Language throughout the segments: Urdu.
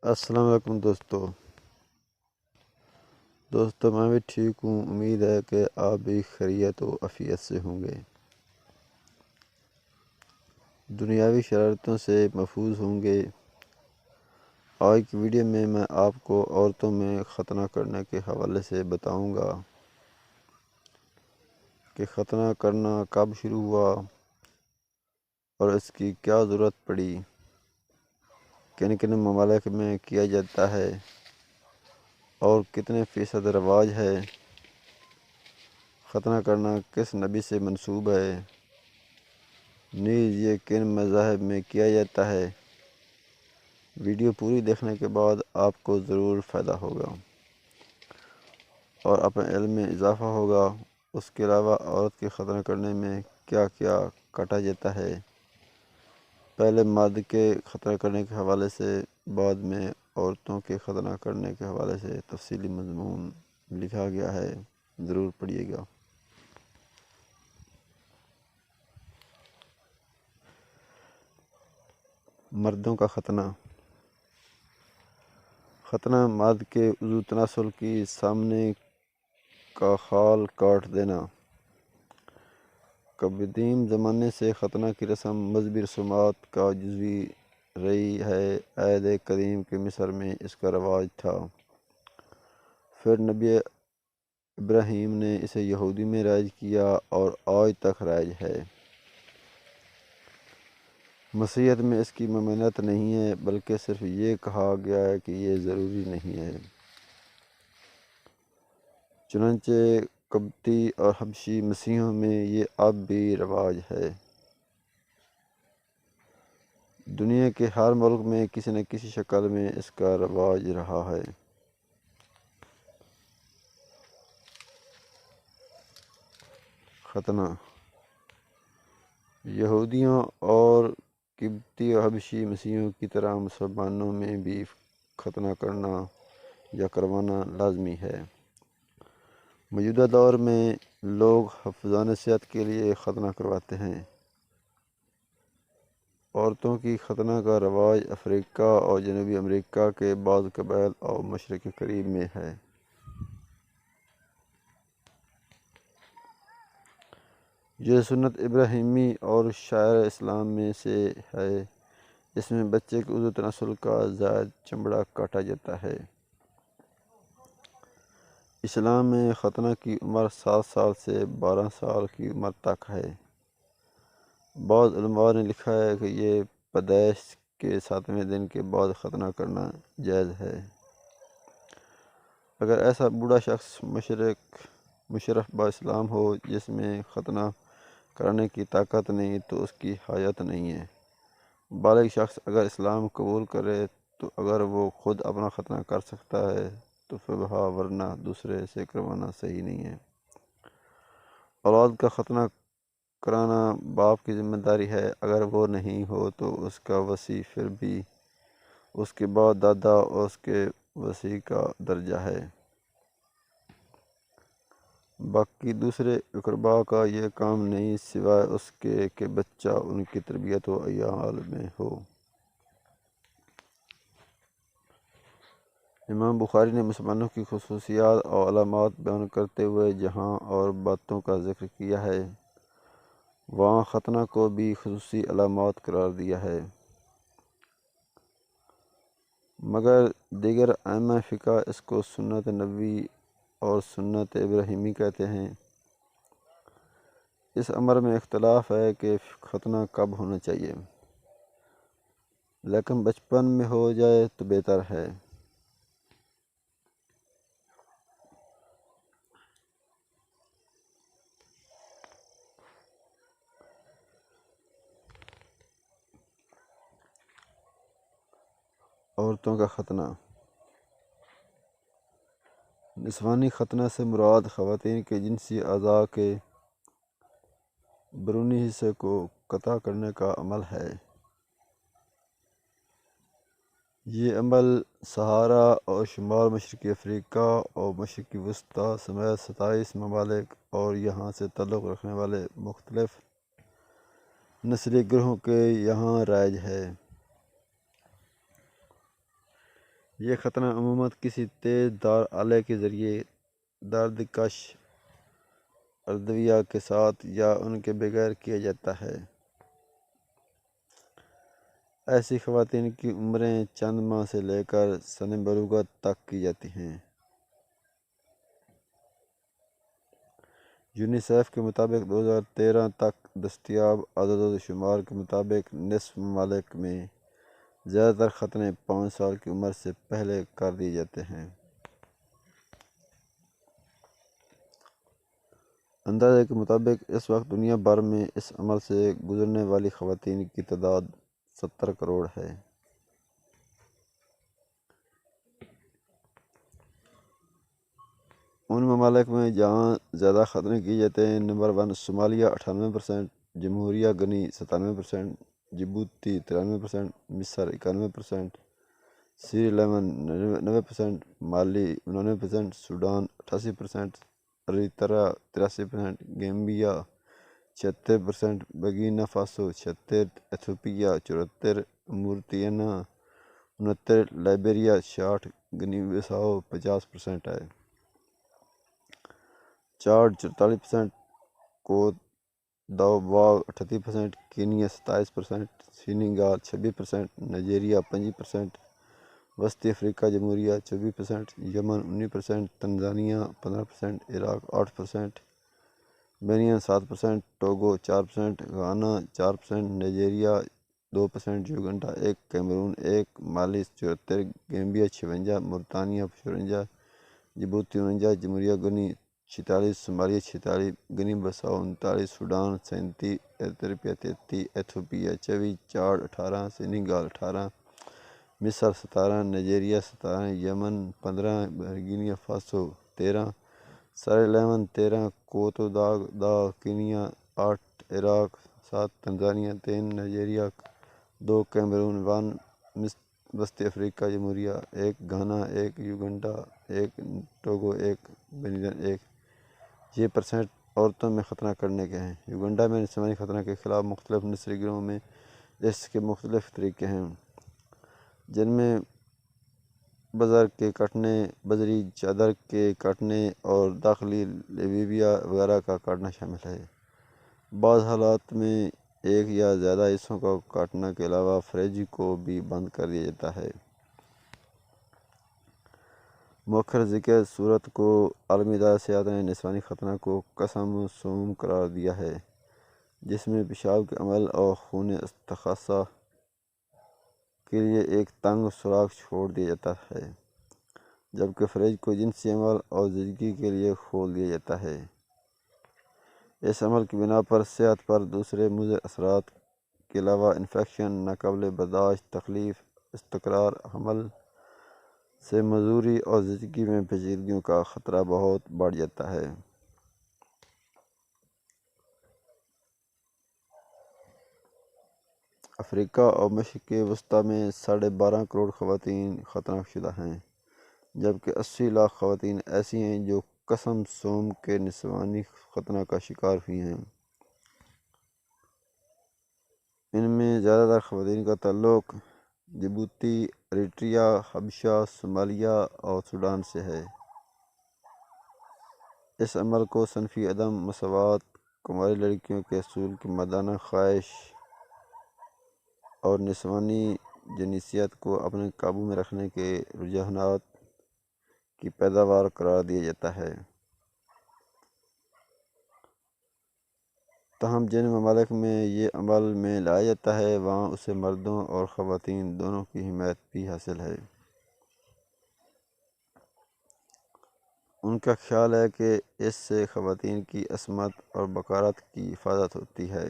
السلام علیکم دوستو میں بھی ٹھیک ہوں۔ امید ہے کہ آپ بھی خیریت و عافیت سے ہوں گے، دنیاوی شرارتوں سے محفوظ ہوں گے۔ آج کی ویڈیو میں آپ کو عورتوں میں ختنہ کرنے کے حوالے سے بتاؤں گا کہ ختنہ کرنا کب شروع ہوا اور اس کی کیا ضرورت پڑی، کن کن ممالک میں کیا جاتا ہے اور کتنے فیصد رواج ہے، ختنہ کرنا کس نبی سے منسوب ہے، نیز یہ کن مذاہب میں کیا جاتا ہے۔ ویڈیو پوری دیکھنے کے بعد آپ کو ضرور فائدہ ہوگا اور اپنے علم میں اضافہ ہوگا۔ اس کے علاوہ عورت کے ختنہ کرنے میں کیا کیا کاٹا جاتا ہے، پہلے مرد کے ختنہ کرنے کے حوالے سے، بعد میں عورتوں کے ختنہ کرنے کے حوالے سے تفصیلی مضمون لکھا گیا ہے، ضرور پڑھیے گا۔ مردوں کا ختنہ۔ ختنہ مرد کے عضو تناسل کی سامنے کا خال کاٹ دینا۔ قدیم زمانے سے ختنہ کی رسم مذہبی رسومات کا جزو رہی ہے۔ عہد قدیم کے مصر میں اس کا رواج تھا، پھر نبی ابراہیم نے اسے یہودی میں رائج کیا اور آج تک رائج ہے۔ مسیحیت میں اس کی ممانعت نہیں ہے، بلکہ صرف یہ کہا گیا ہے کہ یہ ضروری نہیں ہے۔ چنانچہ قبطی اور حبشی مسیحیوں میں یہ اب بھی رواج ہے۔ دنیا کے ہر ملک میں کسی نہ کسی شکل میں اس کا رواج رہا ہے۔ ختنہ یہودیوں اور قبطی اور حبشی مسیحیوں کی طرح مسلمانوں میں بھی ختنہ کرنا یا کروانا لازمی ہے۔ موجودہ دور میں لوگ حفظان صحت کے لیے ختنہ کرواتے ہیں۔ عورتوں کی ختنہ کا رواج افریقہ اور جنوبی امریکہ کے بعض قبائل اور مشرق قریب میں ہے۔ یہ سنت ابراہیمی اور شرائع اسلام میں سے ہے۔ اس میں بچے کے عضو تناسل کا زائد چمڑا کاٹا جاتا ہے۔ اسلام میں ختنہ کی عمر 7 سال سے 12 سال کی عمر تک ہے۔ بعض علماء نے لکھا ہے کہ یہ پیدائش کے 7ویں دن کے بعد ختنہ کرنا جائز ہے۔ اگر ایسا بوڑھا شخص مشرف با اسلام ہو جس میں ختنہ کرانے کی طاقت نہیں تو اس کی حاجت نہیں ہے۔ بالغ شخص اگر اسلام قبول کرے تو اگر وہ خود اپنا ختنہ کر سکتا ہے تو فبہا، ورنہ دوسرے سے کروانا صحیح نہیں ہے۔ اولاد کا ختنہ کرانا باپ کی ذمہ داری ہے۔ اگر وہ نہیں ہو تو اس کا وصی، پھر بھی اس کے بعد دادا اور اس کے وصی کا درجہ ہے۔ باقی دوسرے اقرباء کا یہ کام نہیں، سوائے اس کے کہ بچہ ان کی تربیت و عیال میں ہو۔ امام بخاری نے مسلمانوں کی خصوصیات اور علامات بیان کرتے ہوئے جہاں اور باتوں کا ذکر کیا ہے، وہاں ختنہ کو بھی خصوصی علامات قرار دیا ہے۔ مگر دیگر ائمہ فقہ اس کو سنت نبوی اور سنت ابراہیمی کہتے ہیں۔ اس امر میں اختلاف ہے کہ ختنہ کب ہونا چاہیے، لیکن بچپن میں ہو جائے تو بہتر ہے۔ عورتوں کا ختنہ۔ نسوانی ختنہ سے مراد خواتین کے جنسی اعضاء کے بیرونی حصے کو قطع کرنے کا عمل ہے۔ یہ عمل صحارا اور شمال مشرقی افریقہ اور مشرق وسطیٰ سمیت 27 ممالک اور یہاں سے تعلق رکھنے والے مختلف نسلی گروہوں کے یہاں رائج ہے۔ یہ ختنہ عموماً کسی تیز دار آلے کے ذریعے درد کش ادویہ کے ساتھ یا ان کے بغیر کیا جاتا ہے۔ ایسی خواتین کی عمریں چند ماہ سے لے کر سن بلوغت تک کی جاتی ہیں۔ یونیسیف کے مطابق 2013 تک دستیاب اعداد و شمار کے مطابق نصف ممالک میں زیادہ تر ختنے 5 سال کی عمر سے پہلے کر دیے جاتے ہیں۔ اندازے کے مطابق اس وقت دنیا بھر میں اس عمل سے گزرنے والی خواتین کی تعداد 70 کروڑ ہے۔ ان ممالک میں جہاں زیادہ ختنے کیے جاتے ہیں، نمبر 1 صومالیہ 98%، جمہوریہ گنی 97%، جبوتی 93%، مصر 91%، Sri Lanka 90%، Mali 99%، Sudan 88%، Eritrea 83%، Gambia 76%، Burkina Faso 76%، Ethiopia 74%، Mauritania 69%، Liberia 66%، Guinea Bissau 50% ہے۔ Chad 44%، Cote d'Ivoire 38%، Kenya 27%، Senegal 26%، Nigeria 25%، وسطی افریقہ جمہوریہ 24%، یمن 19%، تنزانیہ 15%، عراق 8%، Benin 7%، Togo 4%، Ghana 4%، Nigeria 2%، Uganda 1%، Cameroon 1%، Mali 74%، Gambia 56%، موریٹانیا 54%، Djibouti 49%، جمہوریہ گنی 46%، Somalia 46%، Guinea Bissau 39%، Sudan 37%، Eritrea 33%، Ethiopia 24%، Chad 18%، Senegal 18%، مصر 17%، نائجیریا 17%، یمن 15%، برکینا فاسو 13%، سیرا لیون 13%، کوت دا کینیا 8%، عراق 7%، تنزانیہ 3%، نائجیریا 2%، کیمرون 1%، وسطی افریقہ جمہوریہ 1%، گھانا 1%، یوگنڈا 1%، ٹوگو 1%، بینین 1%۔ یہ % عورتوں میں ختنہ کرنے کے ہیں۔ یوگنڈا میں نسوانی ختنہ کے خلاف مختلف نسلی گروہوں میں اس کے مختلف طریقے ہیں، جن میں بزر کے کاٹنے، بزری چادر کے کاٹنے اور داخلی لیبیا وغیرہ کا کاٹنا شامل ہے۔ بعض حالات میں ایک یا زیادہ حصوں کو کاٹنے کے علاوہ فریج کو بھی بند کر دیا جاتا ہے۔ مؤخر ذکر صورت کو عالمی ادارہ صحت نے نسوانی ختنہ کو قسم صوم قرار دیا ہے، جس میں پیشاب کے عمل اور خون استحاضہ کے لیے ایک تنگ سوراخ چھوڑ دیا جاتا ہے، جبکہ فریج کو جنسی عمل اور زچگی کے لیے کھول دیا جاتا ہے۔ اس عمل کی بنا پر صحت پر دوسرے مضر اثرات کے علاوہ انفیکشن، ناقابل برداشت تکلیف، استقرار حمل سے معذوری اور زچگی میں پیچیدگیوں کا خطرہ بہت بڑھ جاتا ہے۔ افریقہ اور مشرق وسطیٰ میں 12.5 کروڑ خواتین ختنہ شدہ ہیں، جبکہ 80 لاکھ خواتین ایسی ہیں جو قسم صوم کے نسوانی ختنہ کا شکار ہوئی ہیں۔ ان میں زیادہ تر خواتین کا تعلق جبوتی، اریتریا، حبشہ، صومالیہ اور سوڈان سے ہے۔ اس عمل کو صنفی عدم مساوات، کماری لڑکیوں کے حصول کی مردانہ خواہش اور نسوانی جنسیت کو اپنے قابو میں رکھنے کے رجحانات کی پیداوار قرار دیا جاتا ہے۔ تاہم جن ممالک میں یہ عمل میں لایا جاتا ہے، وہاں اسے مردوں اور خواتین دونوں کی حمایت بھی حاصل ہے۔ ان کا خیال ہے کہ اس سے خواتین کی عصمت اور وقار کی حفاظت ہوتی ہے۔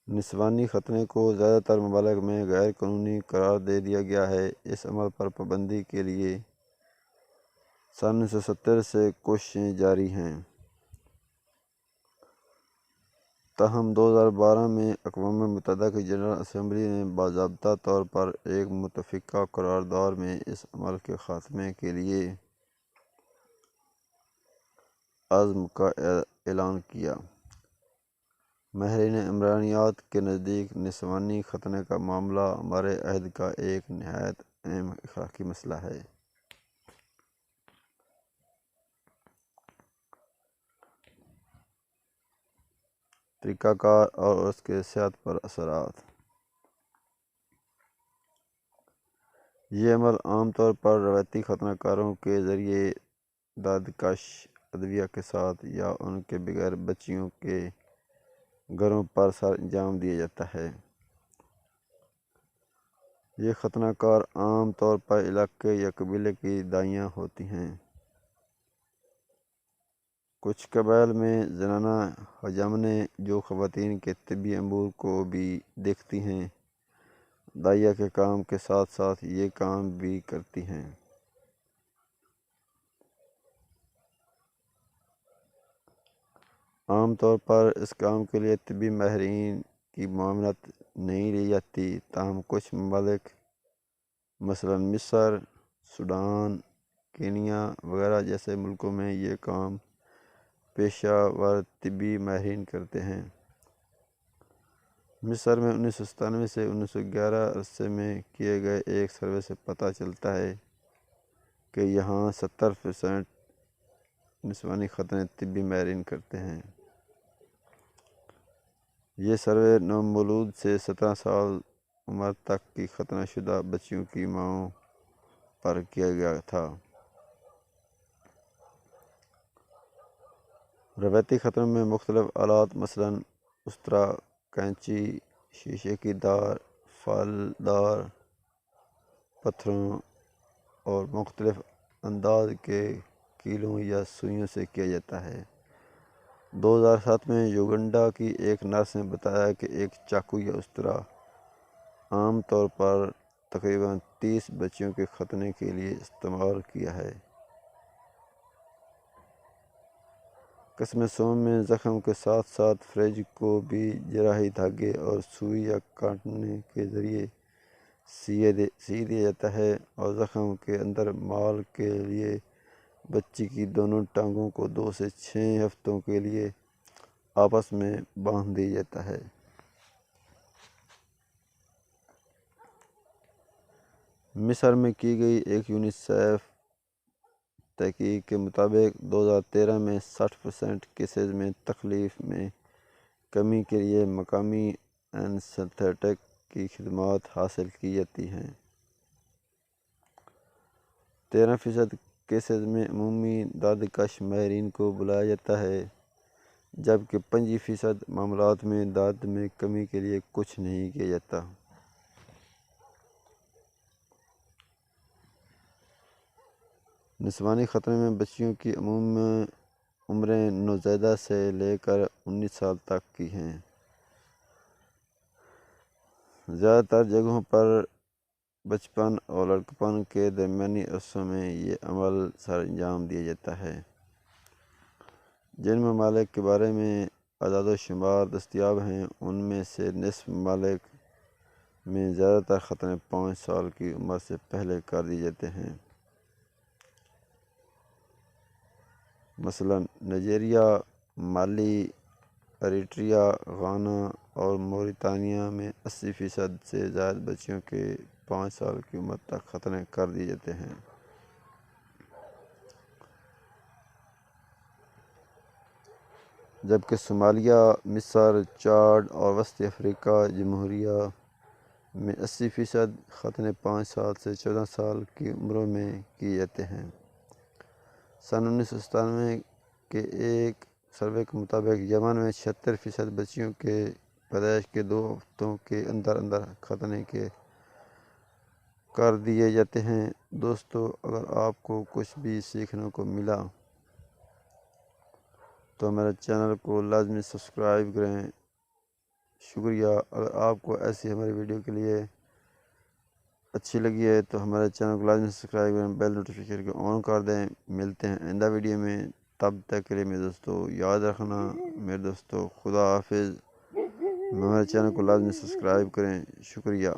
نسوانی ختنے کو زیادہ تر ممالک میں غیر قانونی قرار دے دیا گیا ہے۔ اس عمل پر پابندی کے لیے سن 1970 سے کوششیں جاری ہیں، تاہم 2012 میں اقوام متحدہ کی جنرل اسمبلی نے باضابطہ طور پر ایک متفقہ قرارداد میں اس عمل کے خاتمے کے لیے عزم کا اعلان کیا۔ ماہرین عمرانیات کے نزدیک نسوانی ختنہ کا معاملہ ہمارے عہد کا ایک نہایت اہم اخلاقی مسئلہ ہے۔ طریقہ کار اور اس کے صحت پر اثرات۔ یہ عمل عام طور پر روایتی ختنہ کاروں کے ذریعے دادکش ادویہ کے ساتھ یا ان کے بغیر بچیوں کے گھروں پر سر انجام دیا جاتا ہے۔ یہ ختنہ کار عام طور پر علاقے یا قبیلے کی دائیاں ہوتی ہیں۔ کچھ قبائل میں زنانہ حجامنیں جو خواتین کے طبی امور کو بھی دیکھتی ہیں، دائیہ کے کام کے ساتھ ساتھ یہ کام بھی کرتی ہیں۔ عام طور پر اس کام کے لیے طبی ماہرین کی معاونت نہیں لی جاتی، تاہم کچھ ممالک مثلاً مصر، سوڈان، کینیا وغیرہ جیسے ملکوں میں یہ کام پیشہ ور طبی ماہرین کرتے ہیں۔ مصر میں 1997 سے 1911 عرصے میں کیے گئے ایک سروے سے پتہ چلتا ہے کہ یہاں 70% نسوانی ختنے طبی ماہرین کرتے ہیں۔ یہ سروے نومولود سے 17 سال عمر تک کی ختنہ شدہ بچیوں کی ماؤں پر کیا گیا تھا۔ روایتی ختنوں میں مختلف آلات مثلاً استرا، کینچی، شیشے کی دار، پھالدار پتھروں اور مختلف انداز کے کیلوں یا سوئیوں سے کیا جاتا ہے۔ 2007 میں یوگنڈا کی ایک نرس نے بتایا کہ ایک چاقو یا استرا عام طور پر تقریباً 30 بچیوں کے ختنے کے لیے استعمال کیا ہے۔ قسم سوم میں زخم کے ساتھ ساتھ فریج کو بھی جراحی دھاگے اور سوئی یا کاٹنے کے ذریعے سی دیا جاتا ہے اور زخم کے اندر مال کے لیے بچی کی دونوں ٹانگوں کو 2 سے 6 ہفتوں کے لیے آپس میں باندھ دیا جاتا ہے۔ مصر میں کی گئی ایک یونیسیف تحقیق کے مطابق 2013 میں 60% کیسز میں تکلیف میں کمی کے لیے مقامی اینستھیٹک کی خدمات حاصل کی جاتی ہیں۔ 13% کیسز میں عمومی دادکش ماہرین کو بلایا جاتا ہے، جبکہ 5% معاملات میں داد میں کمی کے لیے کچھ نہیں کیا جاتا۔ نسوانی ختنے میں بچیوں کی عمریں نوزائیدہ سے لے کر 19 سال تک کی ہیں۔ زیادہ تر جگہوں پر بچپن اور لڑکپن کے درمیانی عرصوں میں یہ عمل سر انجام دیا جاتا ہے۔ جن ممالک کے بارے میں اعداد و شمار دستیاب ہیں، ان میں سے نصف ممالک میں زیادہ تر ختنے 5 سال کی عمر سے پہلے کر دیے جاتے ہیں۔ مثلاً نائجیریا، مالی، اریٹریا، غانا اور موریطانیہ میں 80% سے زائد بچیوں کے 5 سال کی عمر تک ختنے کر دیے جاتے ہیں۔ جبکہ صومالیہ، مصر، چاڈ اور وسطی افریقہ جمہوریہ میں 80% ختنے 5 سال سے 14 سال کی عمروں میں کیے جاتے ہیں۔ سن 1997 کے ایک سروے کے مطابق یمن میں 76% بچیوں کے پیدائش کے 2 ہفتوں کے اندر اندر ختنے کر دیے جاتے ہیں۔ دوستو، اگر آپ کو کچھ بھی سیکھنے کو ملا تو ہمارے چینل کو لازمی سبسکرائب کریں۔ شکریہ۔ اگر آپ کو ایسی ہماری ویڈیو کے لیے اچھی لگی ہے تو ہمارے چینل کو لازمی سبسکرائب کریں، بیل نوٹیفیکیشن کو آن کر دیں۔ ملتے ہیں آئندہ ویڈیو میں، تب تک کے لیے میرے دوستو یاد رکھنا، میرے دوستو خدا حافظ۔ ہمارے چینل کو لازمی سبسکرائب کریں۔ شکریہ۔